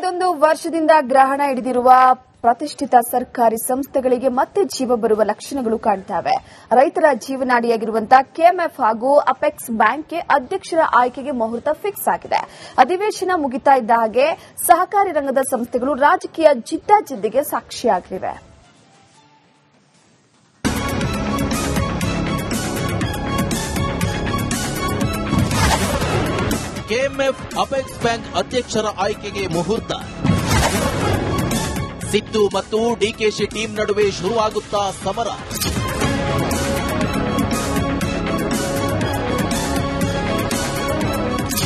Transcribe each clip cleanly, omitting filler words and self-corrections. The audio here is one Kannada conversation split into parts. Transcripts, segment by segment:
ಮತ್ತೊಂದು ವರ್ಷದಿಂದ ಗ್ರಹಣ ಹಿಡಿದಿರುವ ಪ್ರತಿಷ್ಠಿತ ಸರ್ಕಾರಿ ಸಂಸ್ಥೆಗಳಿಗೆ ಮತ್ತೆ ಜೀವ ಬರುವ ಲಕ್ಷಣಗಳು ಕಾಣ್ತವೆ. ರೈತರ ಜೀವನಾಡಿಯಾಗಿರುವಂತಹ ಕೆಎಂಎಫ್ ಹಾಗೂ ಅಪೆಕ್ಸ್ ಬ್ಯಾಂಕ್ಗೆ ಅಧ್ಯಕ್ಷರ ಆಯ್ಕೆಗೆ ಮುಹೂರ್ತ ಫಿಕ್ಸ್ ಆಗಿದೆ. ಅಧಿವೇಶನ ಮುಗಿತಾ ಇದ್ದ ಹಾಗೆ ಸಹಕಾರಿ ರಂಗದ ಸಂಸ್ಥೆಗಳು ರಾಜಕೀಯ ಜಿದ್ದಾಜಿದ್ದಿಗೆ ಸಾಕ್ಷಿಯಾಗಲಿವೆ. ಕೆಎಂಎಫ್ ಅಪೆಕ್ಸ್ ಬ್ಯಾಂಕ್ ಅಧ್ಯಕ್ಷರ ಆಯ್ಕೆಗೆ ಮುಹೂರ್ತ. ಸಿದ್ದು ಮತ್ತು ಡಿಕೆಶಿ ಟೀಮ್ ನಡುವೆ ಶುರುವಾಗುತ್ತಾ ಸಮರ.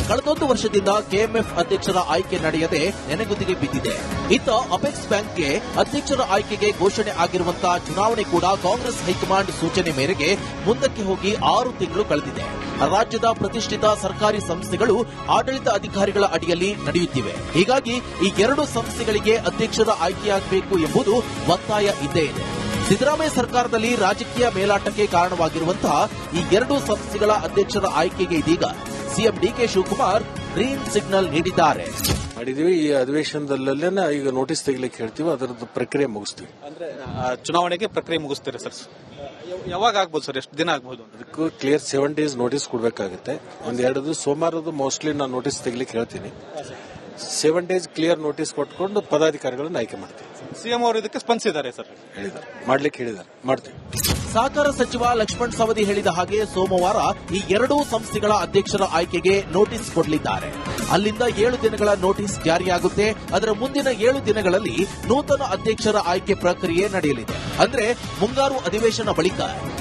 ಕಳೆದೊಂದು ವರ್ಷದಿಂದ ಕೆಎಂಎಫ್ ಅಧ್ಯಕ್ಷರ ಆಯ್ಕೆ ನಡೆಯದೆ ನೆನೆಗುದಿಗೆ ಬಿದ್ದಿದೆ. ಇತ್ತ ಅಪೆಕ್ಸ್ ಬ್ಯಾಂಕ್ಗೆ ಅಧ್ಯಕ್ಷರ ಆಯ್ಕೆಗೆ ಘೋಷಣೆ ಆಗಿರುವಂತಹ ಚುನಾವಣೆ ಕೂಡ ಕಾಂಗ್ರೆಸ್ ಹೈಕಮಾಂಡ್ ಸೂಚನೆ ಮೇರೆಗೆ ಮುಂದಕ್ಕೆ ಹೋಗಿ 6 ತಿಂಗಳು ಕಳೆದಿದೆ. ರಾಜ್ಯದ ಪ್ರತಿಷ್ಠಿತ ಸರ್ಕಾರಿ ಸಂಸ್ಥೆಗಳು ಆಡಳಿತ ಅಧಿಕಾರಿಗಳ ಅಡಿಯಲ್ಲಿ ನಡೆಯುತ್ತಿವೆ. ಹೀಗಾಗಿ ಈ 2 ಸಂಸ್ಥೆಗಳಿಗೆ ಅಧ್ಯಕ್ಷರ ಆಯ್ಕೆಯಾಗಬೇಕು ಎಂಬುದು ಒತ್ತಾಯ ಇದ್ದೇ ಇದೆ. ಸಿದ್ದರಾಮಯ್ಯ ಸರ್ಕಾರದಲ್ಲಿ ರಾಜಕೀಯ ಮೇಲಾಟಕ್ಕೆ ಕಾರಣವಾಗಿರುವಂತಹ ಈ 2 ಸಂಸ್ಥೆಗಳ ಅಧ್ಯಕ್ಷರ ಆಯ್ಕೆಗೆ ಇದೀಗ CM DK Shivakumar green signal ನೀಡಿದ್ದಾರೆ. ಮಾಡಿದೀವಿ. ಈ ಅಧಿವೇಶನದಲ್ಲೇನೆ ಈಗ ನೋಟಿಸ್ ತೆಗಿಲಿಕ್ಕೆ ಹೇಳ್ತೀವಿ, ಅದರದ್ದು ಪ್ರಕ್ರಿಯೆ ಮುಗಿಸ್ತೀವಿ. ಅಂದ್ರೆ ಚುನಾವಣೆಗೆ ಪ್ರಕ್ರಿಯೆ ಮುಗಿಸ್ತೀರಾ ಸರ್? ಯಾವಾಗ ಆಗ್ಬೋದು ಸರ್? ಎಷ್ಟು ದಿನ ಆಗ್ಬೋದು? ಅದಕ್ಕೂ ಕ್ಲಿಯರ್ 7 ಡೇಸ್ ನೋಟಿಸ್ ಕೊಡಬೇಕಾಗುತ್ತೆ. ಒಂದೆರಡು ಸೋಮವಾರದ್ದು ಮೋಸ್ಟ್ಲಿ ನಾನು ನೋಟಿಸ್ ತೆಗಿಲಿಕ್ಕೆ ಹೇಳ್ತೀನಿ. 7 ಡೇಸ್ ಕ್ಲಿಯರ್ ನೋಟಿಸ್ ಕೊಟ್ಕೊಂಡು ಪದಾಧಿಕಾರಿಗಳನ್ನು ಆಯ್ಕೆ ಮಾಡ್ತೀವಿ. ಸಿಎಂ ಅವರು ಇದಕ್ಕೆ ಸ್ಪಂದಿಸಿದ್ದಾರೆ ಸರ್? ಹೇಳಿದ್ದಾರೆ, ಮಾಡ್ಲಿಕ್ಕೆ ಹೇಳಿದ್ದಾರೆ, ಮಾಡ್ತೀವಿ. ಸಹಕಾರ ಸಚಿವ ಲಕ್ಷ್ಮಣ್ ಸವದಿ ಹೇಳಿದ ಹಾಗೆ ಸೋಮವಾರ ಈ 2 ಸಂಸ್ಥೆಗಳ ಅಧ್ಯಕ್ಷರ ಆಯ್ಕೆಗೆ ನೋಟಿಸ್ ಕೊಡಲಿದ್ದಾರೆ. ಅಲ್ಲಿಂದ 7 ದಿನಗಳ ನೋಟಿಸ್ ಜಾರಿಯಾಗುತ್ತೆ. ಅದರ ಮುಂದಿನ 7 ದಿನಗಳಲ್ಲಿ ನೂತನ ಅಧ್ಯಕ್ಷರ ಆಯ್ಕೆ ಪ್ರಕ್ರಿಯೆ ನಡೆಯಲಿದೆ. ಅಂದ್ರೆ ಮುಂಗಾರು ಅಧಿವೇಶನ ಬಳಿಕ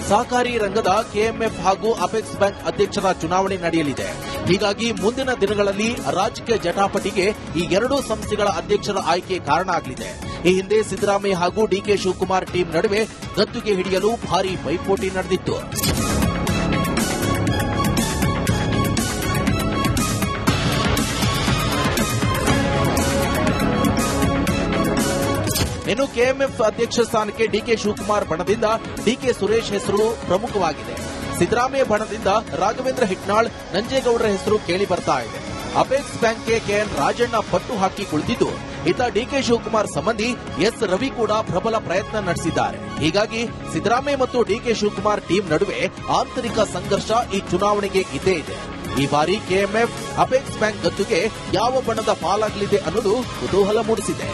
ಸಹಕಾರಿ ರಂಗದ ಕೆಎಂಎಫ್ ಹಾಗೂ ಅಪೆಕ್ಸ್ ಬ್ಯಾಂಕ್ ಅಧ್ಯಕ್ಷರ ಚುನಾವಣೆ ನಡೆಯಲಿದೆ. ಹೀಗಾಗಿ ಮುಂದಿನ ದಿನಗಳಲ್ಲಿ ರಾಜಕೀಯ ಜಟಾಪಟಿಗೆ ಈ 2 ಸಂಸ್ಥೆಗಳ ಅಧ್ಯಕ್ಷರ ಆಯ್ಕೆ ಕಾರಣ ಆಗಲಿದೆ. ಈ ಹಿಂದೆ ಸಿದ್ದರಾಮಯ್ಯ ಹಾಗೂ ಡಿಕೆ ಶಿವಕುಮಾರ್ ಟೀಮ್ ನಡುವೆ ಗದ್ದುಗೆ ಹಿಡಿಯಲು ಭಾರೀ ಪೈಪೋಟಿ ನಡೆದಿತ್ತು. ಇನ್ನು ಕೆಎಂಎಫ್ ಅಧ್ಯಕ್ಷ ಸ್ಥಾನಕ್ಕೆ ಡಿಕೆ ಶಿವಕುಮಾರ್ ಬಣದಿಂದ ಡಿಕೆ ಸುರೇಶ್ ಹೆಸರು ಪ್ರಮುಖವಾಗಿದೆ. ಸಿದ್ದರಾಮಯ್ಯ ಬಣದಿಂದ ರಾಘವೇಂದ್ರ ಹಿಟ್ನಾಳ್, ನಂಜೇಗೌಡರ ಹೆಸರು ಕೇಳಿ ಬರ್ತಾ ಇದೆ. ಅಪೆಕ್ಸ್ ಬ್ಯಾಂಕ್ಗೆ ಕೆಎನ್ ರಾಜಣ್ಣ ಪಟ್ಟು ಹಾಕಿ ಕುಳಿತಿದ್ದು, ಇತ್ತ ಡಿಕೆ ಶಿವಕುಮಾರ್ ಸಂಬಂಧಿ ಎಸ್ ರವಿ ಕೂಡ ಪ್ರಬಲ ಪ್ರಯತ್ನ ನಡೆಸಿದ್ದಾರೆ. ಹೀಗಾಗಿ ಸಿದ್ದರಾಮಯ್ಯ ಮತ್ತು ಡಿಕೆ ಶಿವಕುಮಾರ್ ಟೀಮ್ ನಡುವೆ ಆಂತರಿಕ ಸಂಘರ್ಷ ಈ ಚುನಾವಣೆಗೆ ಇದ್ದೇ ಇದೆ. ಈ ಬಾರಿ ಕೆಎಂಎಫ್ ಅಪೆಕ್ಸ್ ಬ್ಯಾಂಕ್ ಗದ್ದುಗೆ ಯಾವ ಬಣದ ಪಾಲಾಗಲಿದೆ ಅನ್ನೋದು ಕುತೂಹಲ ಮೂಡಿಸಿದೆ.